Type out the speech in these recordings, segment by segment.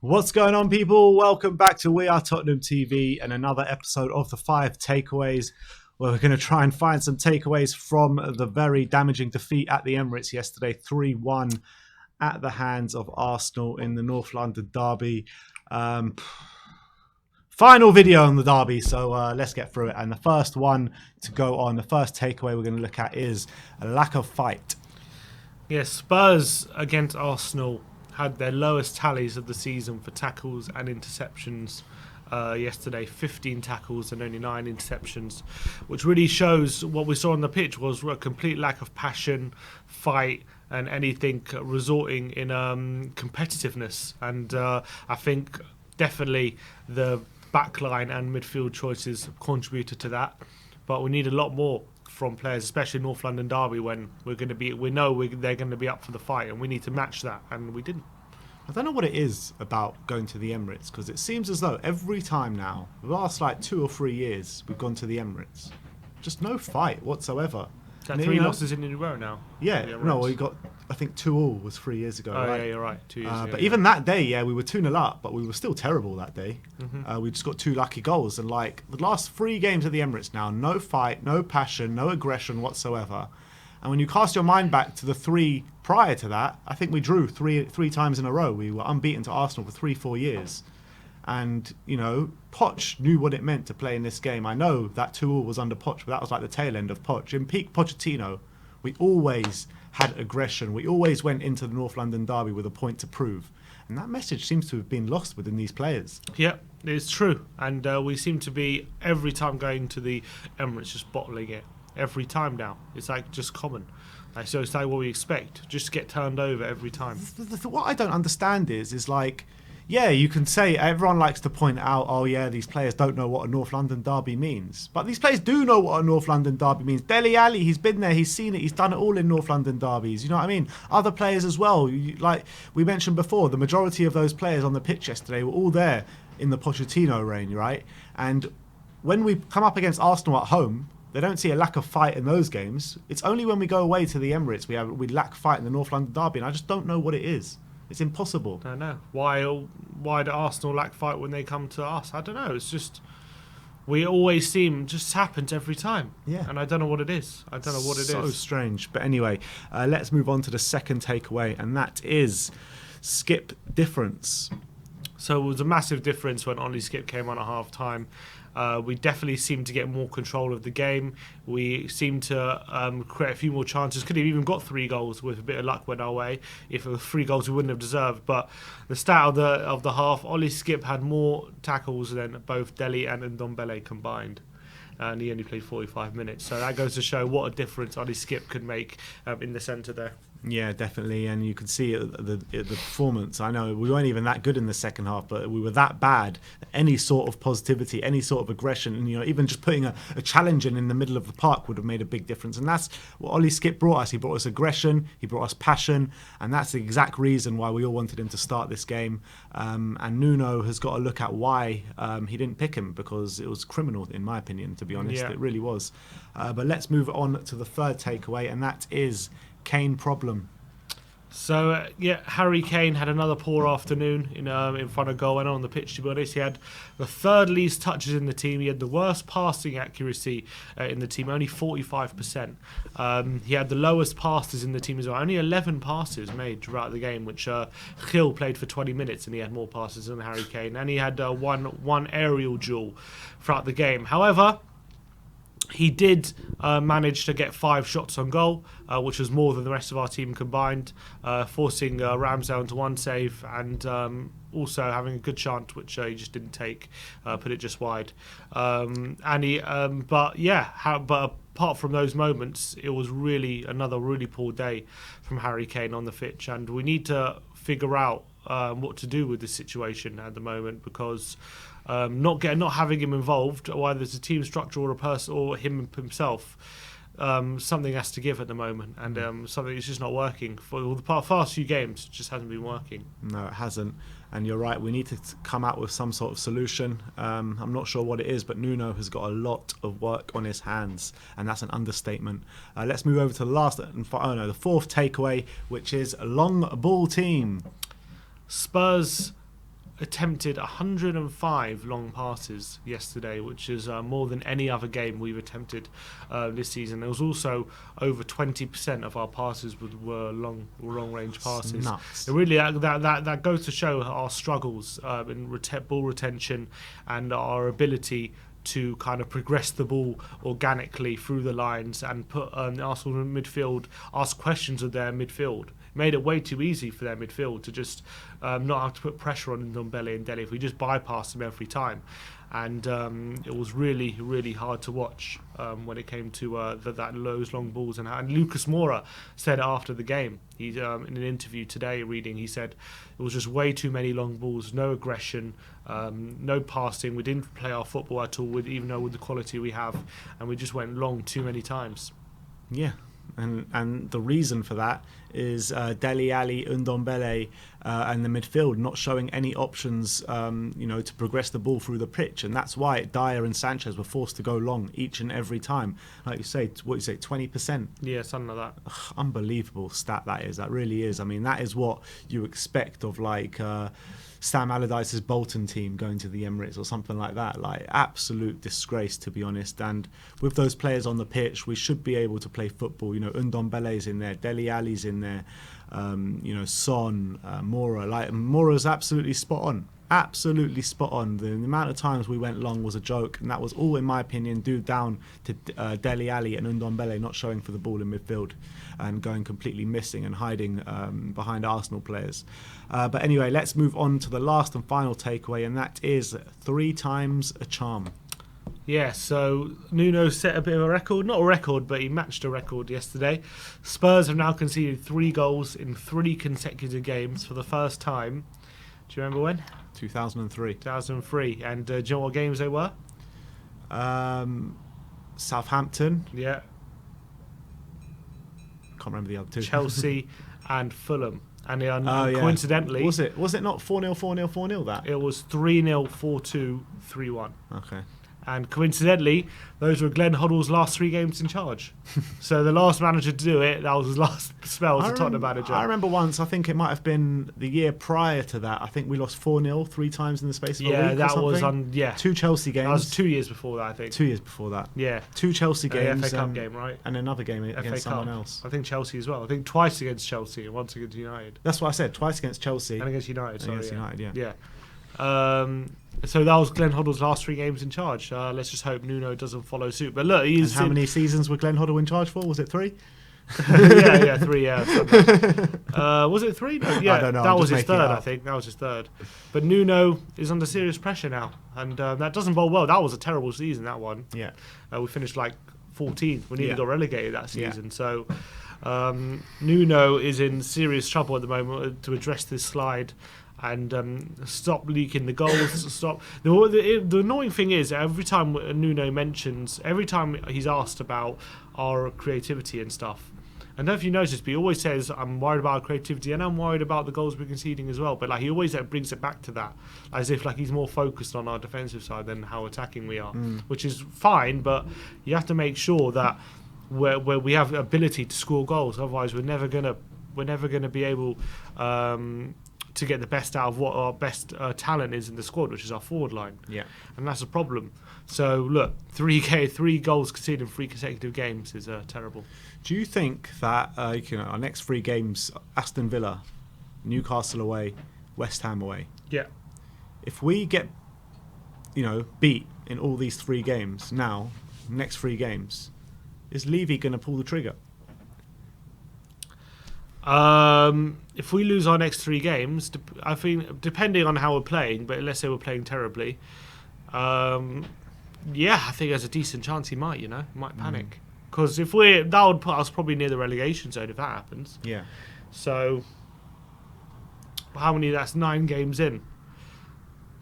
What's going on, people? Welcome back to We Are Tottenham TV and another episode of the 5 takeaways, where we're going to try and find some takeaways from the very damaging defeat at the Emirates yesterday, 3-1 at the hands of Arsenal in the North London derby. Final video on the derby, so let's get through it. And the first one to go on, the first takeaway we're going to look at is a lack of fight. Yes, Spurs against Arsenal had their lowest tallies of the season for tackles and interceptions yesterday. 15 tackles and only 9 interceptions, which really shows what we saw on the pitch was a complete lack of passion, fight, and anything resorting in competitiveness. And I think definitely the backline and midfield choices contributed to that. But we need a lot more from players, especially North London derby, when they're going to be up for the fight, and we need to match that, and we didn't. I don't know what it is about going to the Emirates, because it seems as though every time now, the last like 2 or 3 years, we've gone to the Emirates, just no fight whatsoever. Is that 3 losses in a row now? Yeah, no, we got, I think 2-2 was 3 years ago. Oh, right? yeah, you're right. 2 years ago. But even that day, yeah, we were 2-0 up, but we were still terrible that day. We just got 2 lucky goals. And like the last 3 games at the Emirates now, no fight, no passion, no aggression whatsoever. And when you cast your mind back to the 3 prior to that, I think we drew three times in a row. We were unbeaten to Arsenal for 3-4 years. And, you know, Poch knew what it meant to play in this game. I know that 2-2 was under Poch, but that was like the tail end of Poch. In peak Pochettino, we always had aggression. We always went into the North London derby with a point to prove. And that message seems to have been lost within these players. Yeah, it's true. And we seem to be, every time going to the Emirates, just bottling it. Every time now. It's like just common. So it's like what we expect. Just get turned over every time. What I don't understand is like, yeah, you can say everyone likes to point out, oh yeah, these players don't know what a North London derby means. But these players do know what a North London derby means. Dele Alli, he's been there, he's seen it, he's done it all in North London derbies. You know what I mean? Other players as well. Like we mentioned before, the majority of those players on the pitch yesterday were all there in the Pochettino reign, right? And when we come up against Arsenal at home, they don't see a lack of fight in those games. It's only when we go away to the Emirates we lack fight in the North London derby, and I just don't know what it is. It's impossible. I don't know. Why do Arsenal lack fight when they come to us? I don't know. It's just, we always seem, just happens every time. Yeah. And I don't know what it is. So strange. But anyway, let's move on to the second takeaway, and that is Skip difference. So it was a massive difference when only Skip came on at half time. We definitely seemed to get more control of the game. We seemed to create a few more chances. Could have even got 3 goals with a bit of luck went our way. If it was 3 goals, we wouldn't have deserved. But the stat of the half, Ollie Skip had more tackles than both Dele and Ndombele combined. And he only played 45 minutes. So that goes to show what a difference Ollie Skip could make in the centre there. Yeah, definitely, and you could see the performance. I know we weren't even that good in the second half, but we were that bad. Any sort of positivity, any sort of aggression, and even just putting a challenge in the middle of the park would have made a big difference. And that's what Ollie Skip brought us. He brought us aggression, he brought us passion, and that's the exact reason why we all wanted him to start this game. And Nuno has got to look at why he didn't pick him, because it was criminal, in my opinion, to be honest. Yeah. It really was. But let's move on to the third takeaway, and that is Kane problem. So, Harry Kane had another poor afternoon in front of goal and on the pitch, to be honest. He had the 3rd least touches in the team. He had the worst passing accuracy in the team, only 45%. He had the lowest passes in the team as well. Only 11 passes made throughout the game, which Gil played for 20 minutes and he had more passes than Harry Kane. And he had one aerial duel throughout the game. However, he did manage to get 5 shots on goal, which was more than the rest of our team combined, forcing Ramsdale into 1 save and also having a good chance, which he just didn't take, put it just wide. But apart from those moments, it was really another really poor day from Harry Kane on the pitch, and we need to figure out what to do with this situation at the moment, because not having him involved, whether it's a team structure or a person or him himself, something has to give at the moment, and something is just not working. For the past few games, it just hasn't been working. No, it hasn't. And you're right, we need to come out with some sort of solution. I'm not sure what it is, but Nuno has got a lot of work on his hands, and that's an understatement. Let's move over to the fourth takeaway, which is a long ball team. Spurs attempted 105 long passes yesterday, which is more than any other game we've attempted this season. There was also over 20% of our passes were long range passes. Nuts. It really that goes to show our struggles in ball retention and our ability to kind of progress the ball organically through the lines and put Arsenal in midfield, ask questions of their midfield. Made it way too easy for their midfield to just not have to put pressure on Ndombele and Dele if we just bypass them every time. And it was really, really hard to watch when it came to those long balls. And Lucas Moura said after the game, he's in an interview today he said it was just way too many long balls, no aggression, no passing. We didn't play our football at all, even though with the quality we have, and we just went long too many times. Yeah. And the reason for that is Dele Alli, Ndombele, and the midfield not showing any options, to progress the ball through the pitch, and that's why Dyer and Sanchez were forced to go long each and every time. Like you say, 20%? Yeah, something like that. Ugh, unbelievable stat that is. That really is. I mean, that is what you expect of Sam Allardyce's Bolton team going to the Emirates or something like that. Like, absolute disgrace, to be honest. And with those players on the pitch, we should be able to play football. Ndombele's in there, Dele Alli's in there, Son, Moura. Like, Moura's absolutely spot on. Absolutely spot on. The amount of times we went long was a joke, and that was all, in my opinion, due down to Dele Alli and Ndombele not showing for the ball in midfield and going completely missing and hiding behind Arsenal players. But anyway, let's move on to the last and final takeaway, and that is 3 times a charm. Yeah, so Nuno set a bit of a record. Not a record, but he matched a record yesterday. Spurs have now conceded 3 goals in 3 consecutive games for the first time. Do you remember when? 2003. 2003. And do you know what games they were? Southampton. Yeah. Can't remember the other 2. Chelsea and Fulham. And they are yeah. coincidentally... Was it not 4-0, 4-0, 4-0 that? It was 3-0, 4-2, 3-1. Okay. And coincidentally, those were Glenn Hoddle's last 3 games in charge. So the last manager to do it, that was his last spell as a Tottenham manager. I remember once, I think it might have been the year prior to that, I think we lost 4-0 3 times in the space of a week Yeah, or that was something. 2 Chelsea games. That was 2 years before that, I think. 2 years before that. Yeah. 2 Chelsea games. FA Cup game, right? And another game against someone else. I think Chelsea as well. I think twice against Chelsea and once against United. That's what I said, twice against Chelsea. And against United, sorry. Against United, yeah. Yeah. So that was Glenn Hoddle's last 3 games in charge. Let's just hope Nuno doesn't follow suit. But look, he's... And how many seasons were Glenn Hoddle in charge for? Was it 3? yeah, 3, yeah. Was it 3? No, yeah, I don't know. That was his 3rd, I think. That was his 3rd. But Nuno is under serious pressure now. And that doesn't bode well. That was a terrible season, that one. Yeah. We finished like 14th. We nearly got relegated that season. Yeah. So Nuno is in serious trouble at the moment to address this slide and stop leaking the goals. Stop. The annoying thing is, every time Nuno mentions, every time he's asked about our creativity and stuff, I don't know if you noticed, but he always says, I'm worried about our creativity and I'm worried about the goals we're conceding as well. But like he always brings it back to that, as if like he's more focused on our defensive side than how attacking we are, which is fine. But you have to make sure that where we have the ability to score goals. Otherwise, we're never gonna be able to get the best out of what our best talent is in the squad, which is our forward line. Yeah, and that's a problem. So look, 3 goals conceded in 3 consecutive games is terrible. Do you think that our next 3 games, Aston Villa, Newcastle away, West Ham away, if we get beat in all these 3 games now, next 3 games, is Levy going to pull the trigger? If we lose our next 3 games, I think, depending on how we're playing, but let's say we're playing terribly, I think there's a decent chance he might, might panic. Because that would put us probably near the relegation zone if that happens. Yeah. So, how many? That's 9 games in.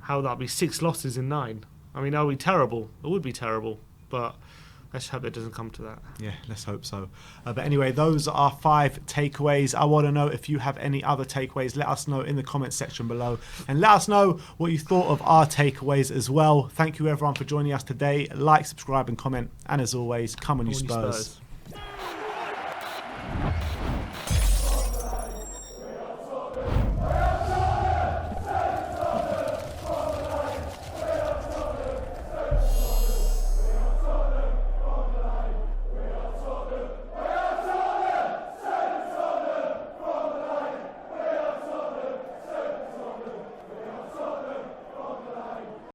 How would that be? 6 losses in 9. I mean, that would be terrible. It would be terrible, but let's hope it doesn't come to that. Yeah, let's hope so. But anyway, those are 5 takeaways. I want to know if you have any other takeaways. Let us know in the comments section below. And let us know what you thought of our takeaways as well. Thank you, everyone, for joining us today. Like, subscribe, and comment. And as always, come on, you Spurs.